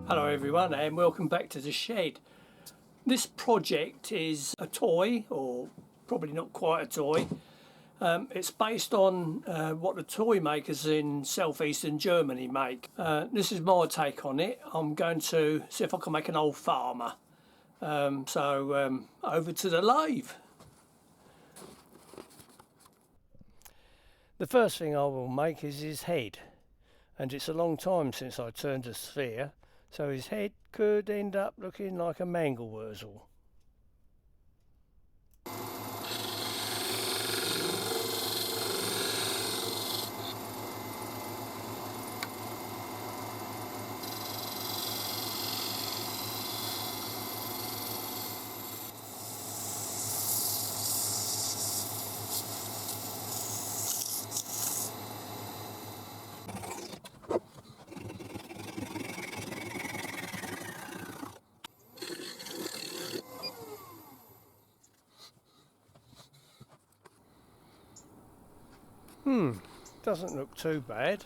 Hello everyone and welcome back to the shed. This project is a toy, or probably not quite a toy. It's based on what the toy makers in southeastern Germany make. This is my take on it. I'm going to see if I can make an old farmer. Over to the lathe. The first thing I will make is his head, and it's a long time since I turned a sphere, so his head could end up looking like a mangelwurzel. Doesn't look too bad.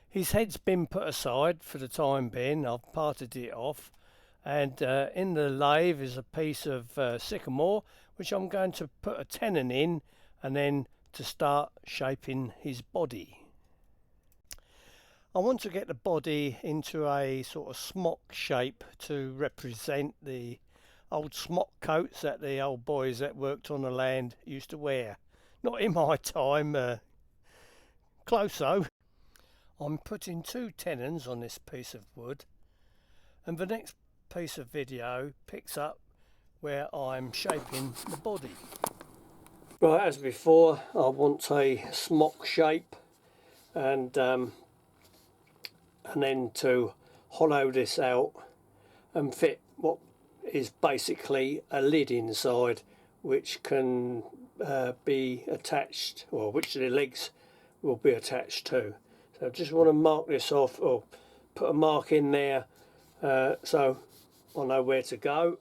His head's been put aside for the time being. I've parted it off, and in the lathe is a piece of sycamore which I'm going to put a tenon in, and then to start shaping his body. I want to get the body into a sort of smock shape to represent the old smock coats that the old boys that worked on the land used to wear. Not in my time, close though. I'm putting 2 tenons on this piece of wood, and the next piece of video picks up where I'm shaping the body. Right, as before, I want a smock shape, and then to hollow this out and fit what is basically a lid inside, which can be attached, or which the legs will be attached to. So I just want to mark this off, or put a mark in there, so I know where to go.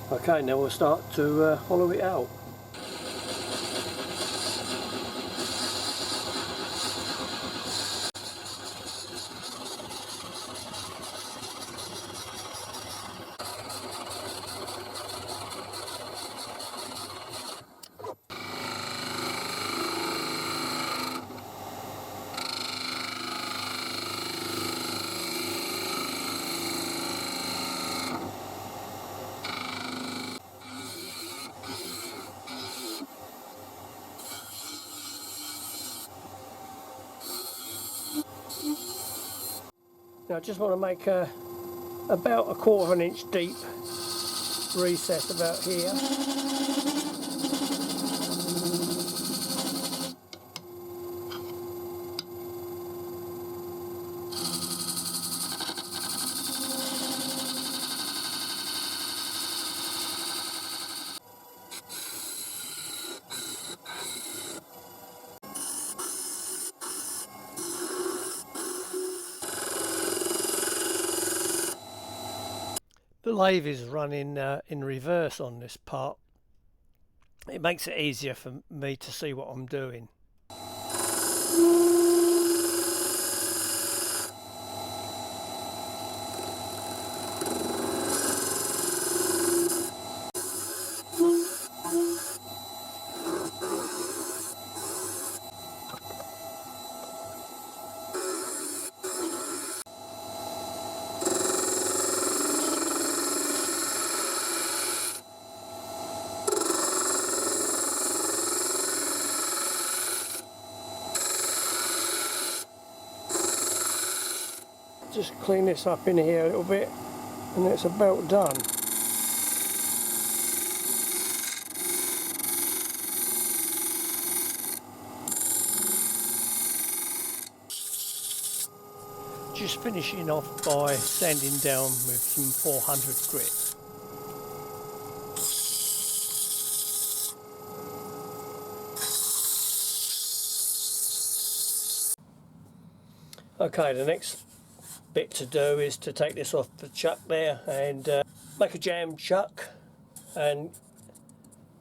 Okay, now we'll start to hollow it out. Now I just want to make about 1/4 inch deep recess about here. The lathe is running in reverse on this part. It makes it easier for me to see what I'm doing. just clean this up in here a little bit, and it's about done. Just finishing off by sanding down with some 400 grit. Okay, the next bit to do is to take this off the chuck there and make a jam chuck and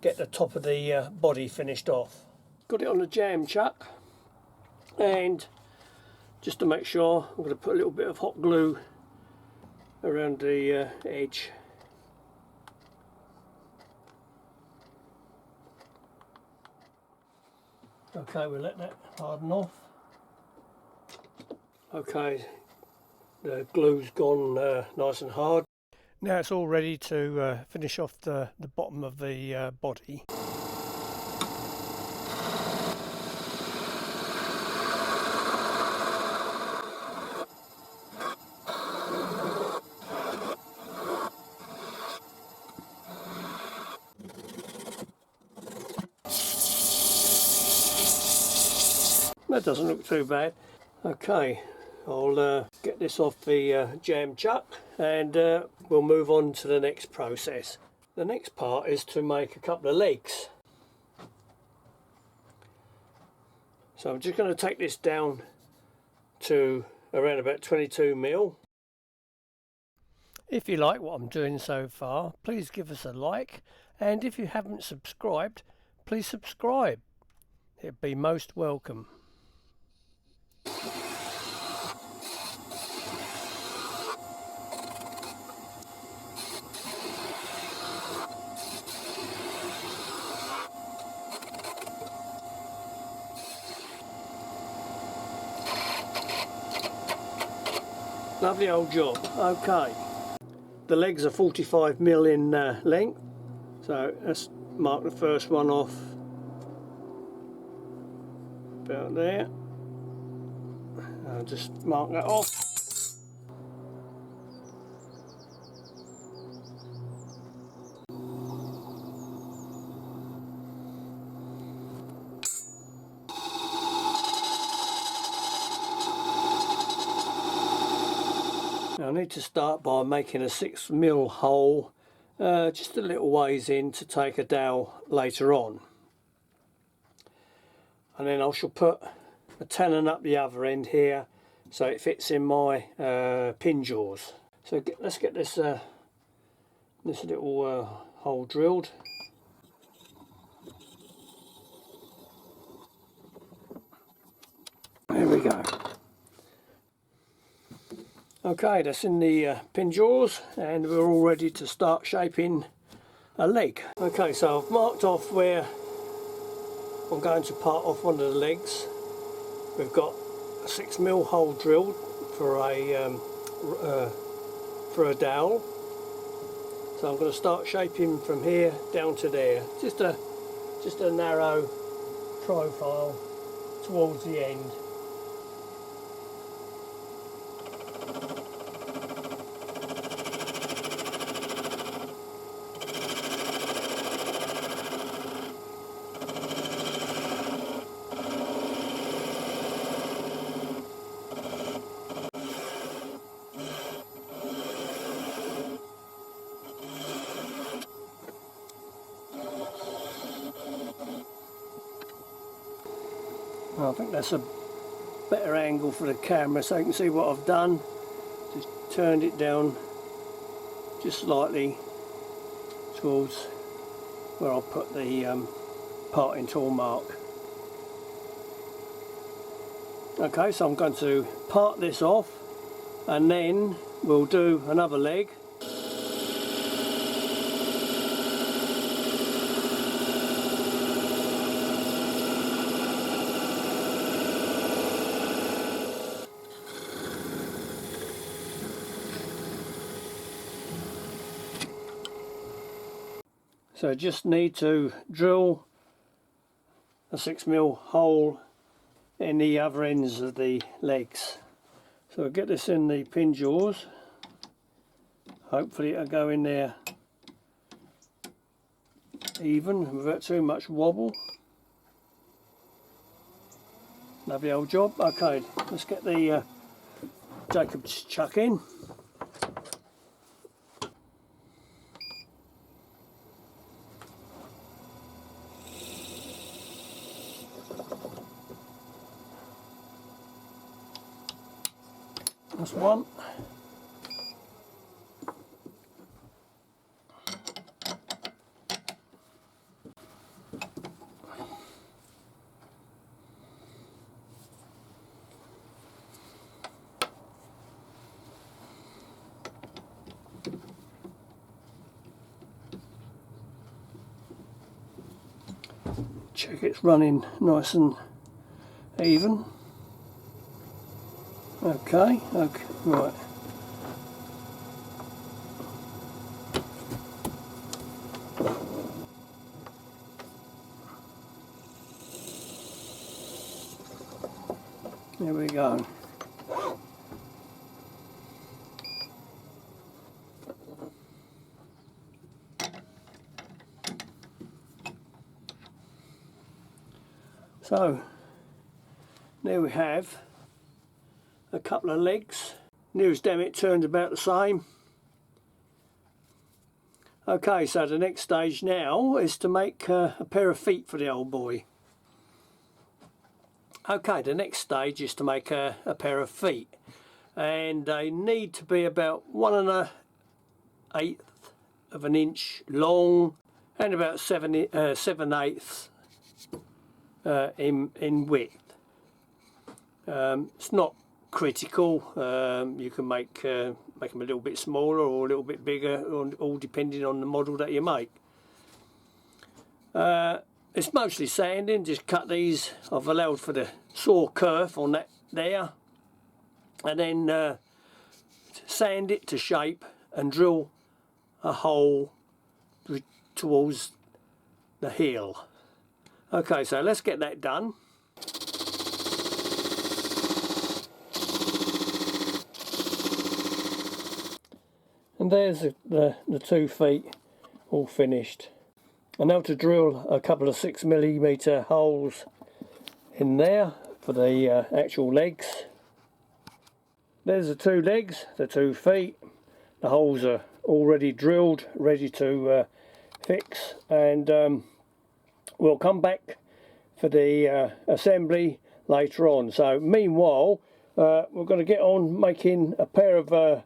get the top of the body finished off. Got it on the jam chuck, and just to make sure I'm going to put a little bit of hot glue around the edge. Okay, we'll let that harden off. Okay, the glue's gone nice and hard. Now it's all ready to finish off the bottom of the body. That doesn't look too bad. Okay, I'll get this off the jam chuck and we'll move on to the next process. The next part is to make a couple of legs. So I'm just going to take this down to around about 22mm. If you like what I'm doing so far, please give us a like, and if you haven't subscribed, please subscribe. It'd be most welcome. Lovely old job. Okay, the legs are 45mm in length, so let's mark the first one off about there. I'll just mark that off. Now I need to start by making a 6mm hole just a little ways in to take a dowel later on, and then I shall put a tenon up the other end here so it fits in my pin jaws. So let's get this this little hole drilled. There we go. Okay, that's in the pin jaws, and we're all ready to start shaping a leg. Okay, so I've marked off where I'm going to part off one of the legs. We've got a 6mm hole drilled for a dowel. So I'm going to start shaping from here down to there. Just a narrow profile towards the end. I think that's a better angle for the camera so you can see what I've done. Just turned it down just slightly towards where I'll put the parting tool mark. Okay, so I'm going to part this off and then we'll do another leg. So just need to drill a 6mm hole in the other ends of the legs. So I'll get this in the pin jaws. Hopefully it'll go in there even without too much wobble. Lovely old job. Okay, let's get the Jacob's chuck in. That's one. Check it's running nice and even. Okay, right. There we go. So there we have a couple of legs. Nearest damn it turned about the same. Okay, so the next stage now is to make a pair of feet for the old boy. Okay, the next stage is to make a pair of feet, and they need to be about 1/8 of an inch long and about 7/8 in width. It's not critical. You can make them a little bit smaller or a little bit bigger, all depending on the model that you make. It's mostly sanding. Just cut these. I've allowed for the saw kerf on that there, and then sand it to shape and drill a hole towards the heel. Okay, so let's get that done. And there's the 2 feet all finished. And now to drill a couple of 6mm holes in there for the actual legs. There's the 2 legs, the 2 feet. The holes are already drilled, ready to fix, and we'll come back for the assembly later on. So meanwhile, we're going to get on making a pair of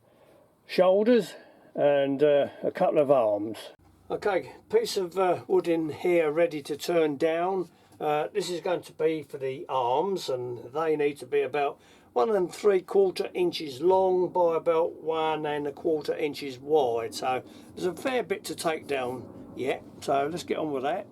shoulders and a couple of arms. Okay, piece of wood in here ready to turn down. This is going to be for the arms, and they need to be about 1 3/4 inches long by about 1 1/4 inches wide. So there's a fair bit to take down yet. So let's get on with that.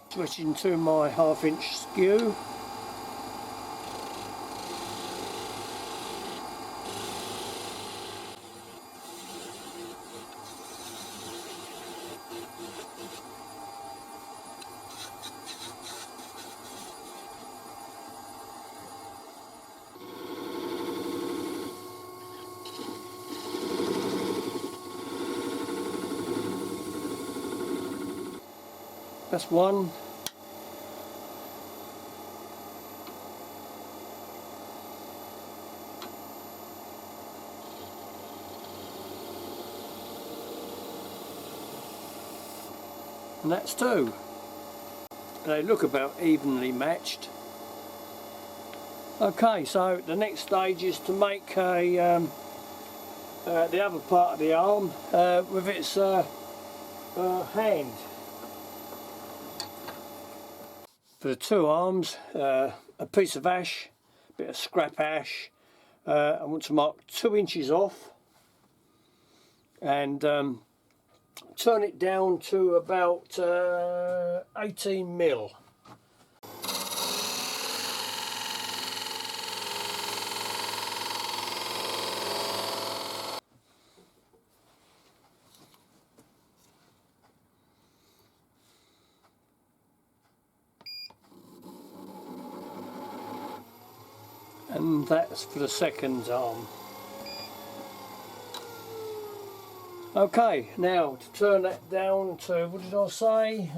Switching to my 1/2 inch skew. That's one. And that's 2. They look about evenly matched. Okay, so the next stage is to make a the other part of the arm with its hand. For the 2 arms, a piece of ash, a bit of scrap ash. I want to mark 2 inches off and turn it down to about 18mm. and that's for the second arm. Okay, now to turn that down to, what did I say,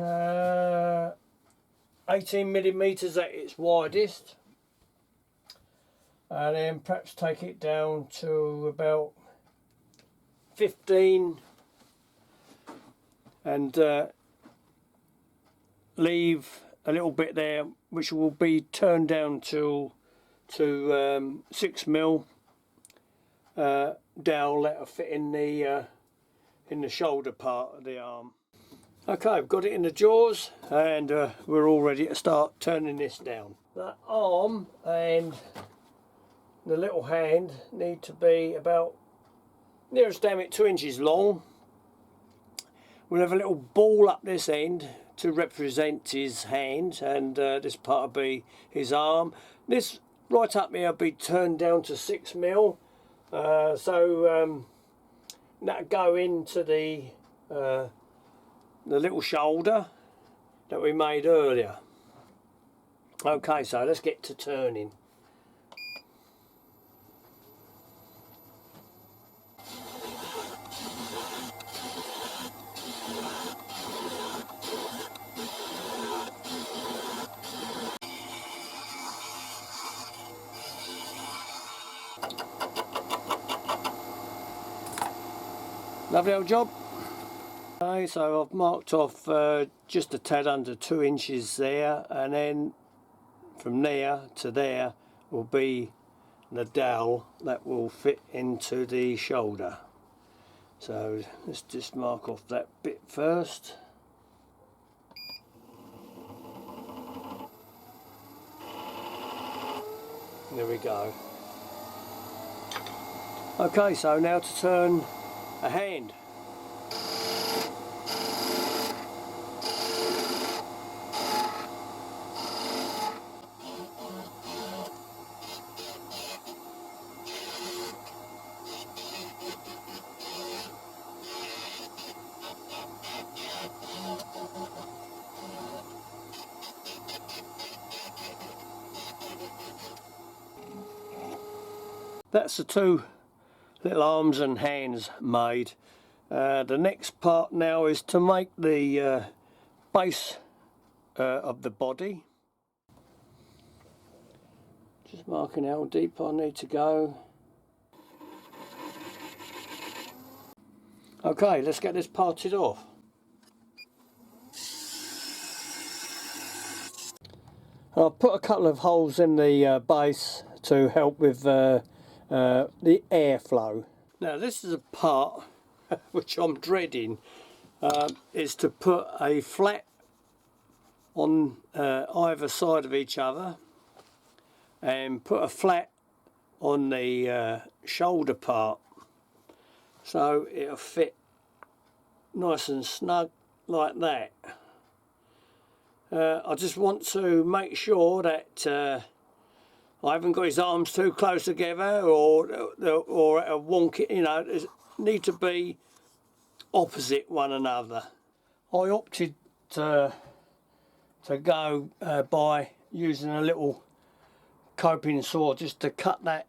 18mm at its widest, and then perhaps take it down to about 15, and leave a little bit there which will be turned down to 6mm dowel that'll fit in the shoulder part of the arm. Okay, I've got it in the jaws, and we're all ready to start turning this down. The arm and the little hand need to be about, nearest damn it, 2 inches long. We'll have a little ball up this end to represent his hand, and this part will be his arm. This right up here will be turned down to 6mm, so that'll go into the little shoulder that we made earlier. Okay, so let's get to turning. Lovely old job. Okay, so I've marked off just a tad under 2 inches there, and then from there to there will be the dowel that will fit into the shoulder. So let's just mark off that bit first. There we go. Okay, so now to turn a hand. That's the two little arms and hands made. The next part now is to make the base of the body. Just marking how deep I need to go. Okay, let's get this parted off. I'll put a couple of holes in the base to help with the airflow. Now this is a part which I'm dreading, is to put a flat on either side of each other, and put a flat on the shoulder part, so it'll fit nice and snug like that. I just want to make sure that I haven't got his arms too close together, or wonk it, you know, it need to be opposite one another. I opted to go by using a little coping saw just to cut that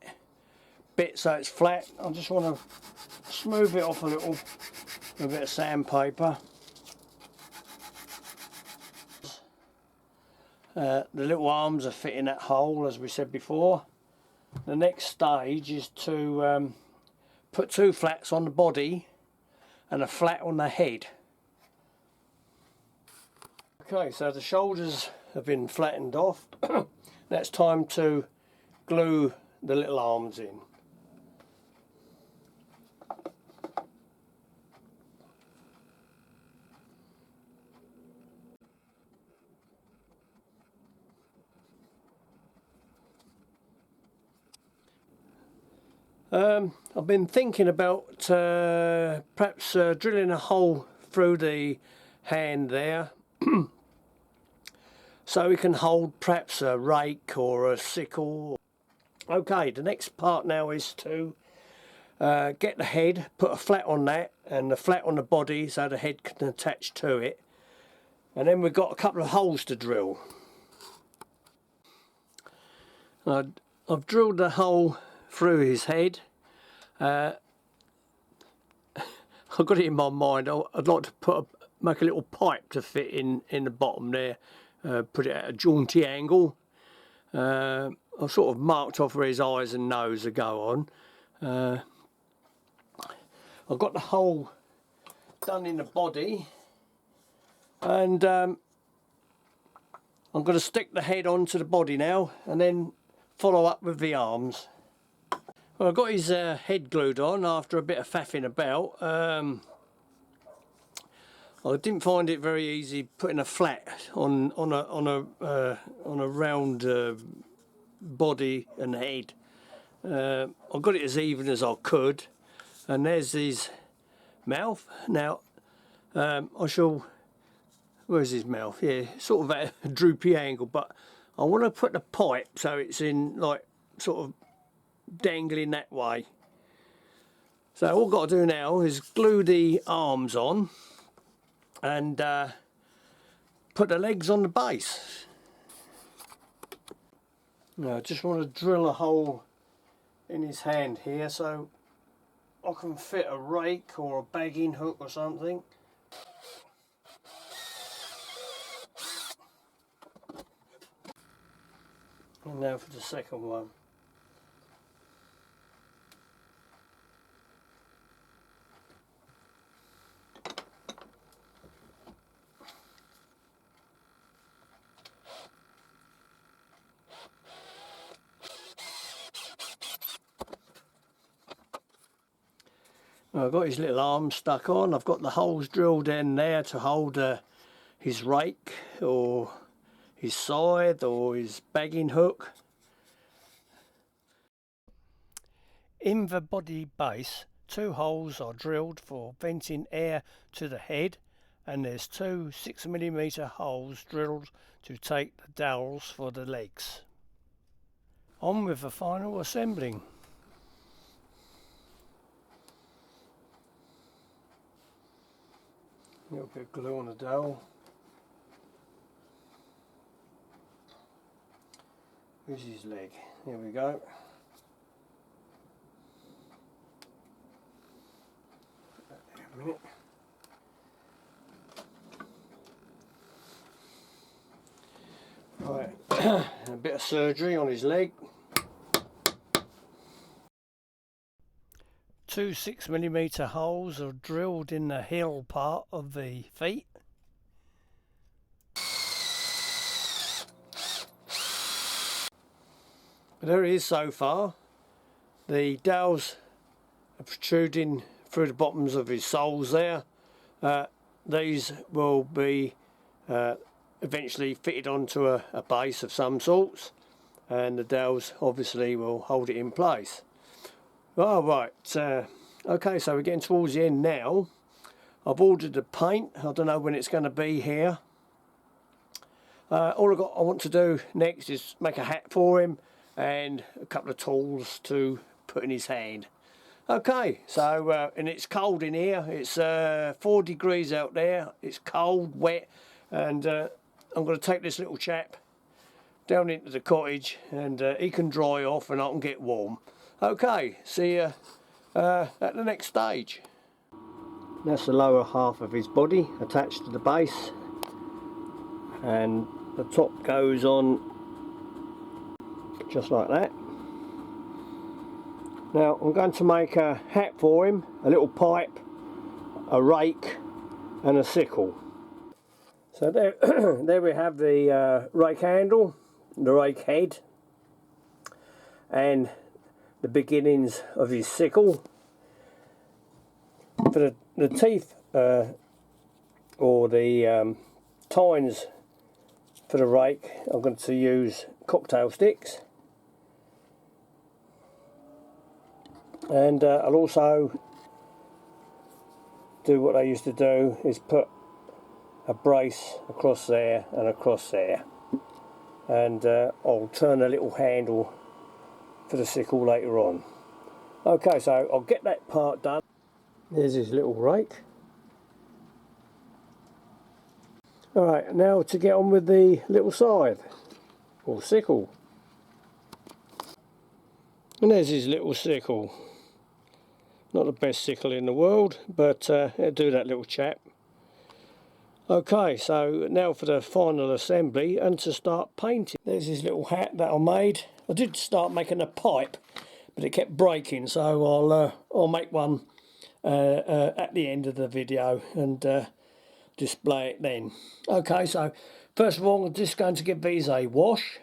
bit so it's flat. I just want to smooth it off a little with a bit of sandpaper. The little arms are fitting that hole, as we said before. The next stage is to put two flats on the body and a flat on the head. Okay, so the shoulders have been flattened off. Now it's time to glue the little arms in. I've been thinking about perhaps drilling a hole through the hand there so we can hold perhaps a rake or a sickle. Okay, the next part now is to get the head, put a flat on that and the flat on the body so the head can attach to it, and then we've got a couple of holes to drill. I've drilled a hole through his head. I've got it in my mind. I'd like to make a little pipe to fit in the bottom there. Put it at a jaunty angle. I've sort of marked off where his eyes and nose are go on. I've got the hole done in the body, and I'm going to stick the head onto the body now and then follow up with the arms. Well, I've got his head glued on after a bit of faffing about. I didn't find it very easy putting a flat on a round body and head. I got it as even as I could, and there's his mouth. Now where's his mouth? Yeah, sort of at a droopy angle, but I want to put the pipe so it's in like sort of dangling that way. So all I've got to do now is glue the arms on and put the legs on the base. Now I just want to drill a hole in his hand here so I can fit a rake or a bagging hook or something. And now for the second one. Well, I've got his little arms stuck on. I've got the holes drilled in there to hold his rake or his scythe or his bagging hook. In the body base, 2 holes are drilled for venting air to the head, and there's 2 6mm holes drilled to take the dowels for the legs. On with the final assembling. A little bit of glue on the dowel. Here's his leg. Here we go. A minute. Right, a bit of surgery on his leg. 2 6mm holes are drilled in the heel part of the feet. There he is so far. The dowels are protruding through the bottoms of his soles there. These will be eventually fitted onto a base of some sorts, and the dowels obviously will hold it in place. Oh, right, okay, so we're getting towards the end now. I've ordered the paint. I don't know when it's going to be here. All I want to do next is make a hat for him and a couple of tools to put in his hand. Okay, so and it's cold in here. It's 4 degrees out there. It's cold, wet, and I'm going to take this little chap down into the cottage, and he can dry off and I can get warm. Okay, see you at the next stage. That's the lower half of his body attached to the base, and the top goes on just like that. Now I'm going to make a hat for him, a little pipe, a rake and a sickle. So there, there we have the rake handle, the rake head, and the beginnings of his sickle. For the teeth or the tines for the rake, I'm going to use cocktail sticks, and I'll also do what I used to do, is put a brace across there and across there, and I'll turn a little handle for the sickle later on. Okay, so I'll get that part done. There's his little rake. Alright, now to get on with the little scythe or sickle. And there's his little sickle. Not the best sickle in the world, but it'll do that little chap. Okay, so now for the final assembly and to start painting. There's his little hat that I made. I did start making a pipe, but it kept breaking, so I'll make one at the end of the video and display it then. Okay, so first of all I'm just going to give these a wash,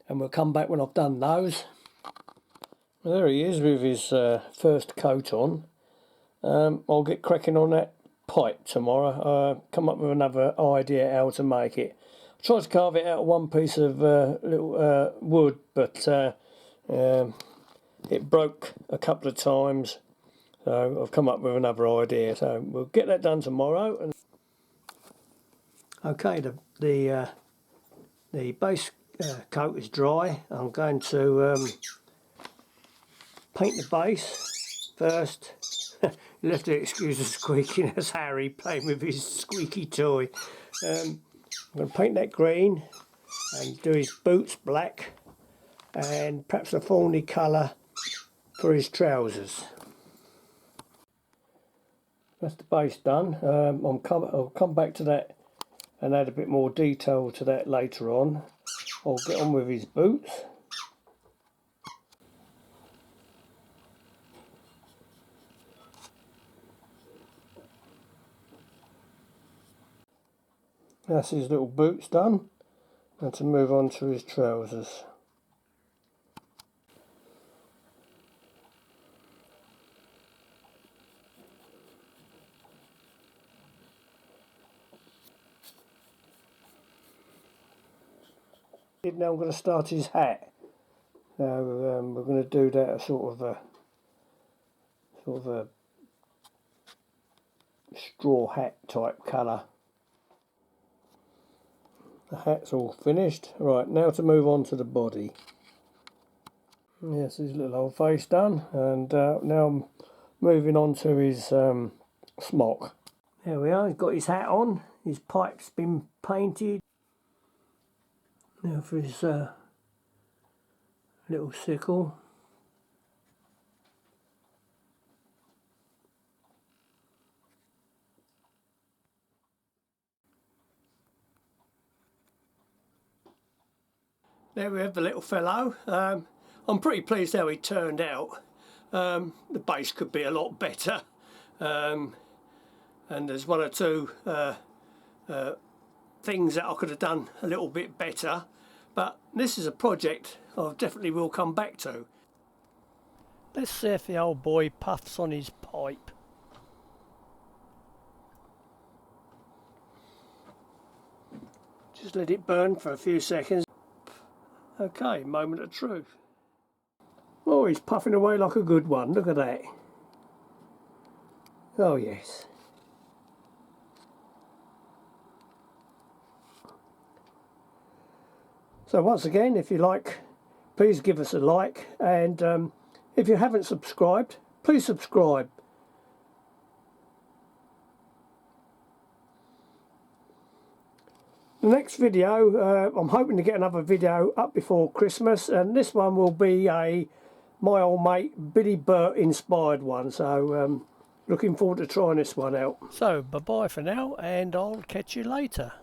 and we'll come back when I've done those. Well, there he is with his first coat on. I'll get cracking on that pipe tomorrow. Come up with another idea how to make it. I tried to carve it out of one piece of little wood, but it broke a couple of times, so I've come up with another idea. So we'll get that done tomorrow. And okay, the base coat is dry. I'm going to paint the base first. You'll have to excuse the squeaking, that's Harry playing with his squeaky toy. I'm going to paint that green and do his boots black, and perhaps a fawny colour for his trousers. That's the base done. I'll come back to that and add a bit more detail to that later on. I'll get on with his boots. That's his little boots done, and to move on to his trousers. Now I'm going to start his hat. Now we're going to do that sort of a straw hat type colour. The hat's all finished. Right, now to move on to the body. Yes, his little old face done, and now I'm moving on to his smock. There we are, he's got his hat on, his pipe's been painted. Now for his little sickle. There we have the little fellow. I'm pretty pleased how he turned out. The base could be a lot better, and there's one or two things that I could have done a little bit better, but this is a project I definitely will come back to. Let's see if the old boy puffs on his pipe. Just let it burn for a few seconds. Okay, moment of truth. Oh, he's puffing away like a good one, look at that. Oh yes. So once again, if you like, please give us a like, and if you haven't subscribed, please subscribe. The next video, I'm hoping to get another video up before Christmas, and this one will be my old mate Billy Burt inspired one, so looking forward to trying this one out. So bye bye for now, and I'll catch you later.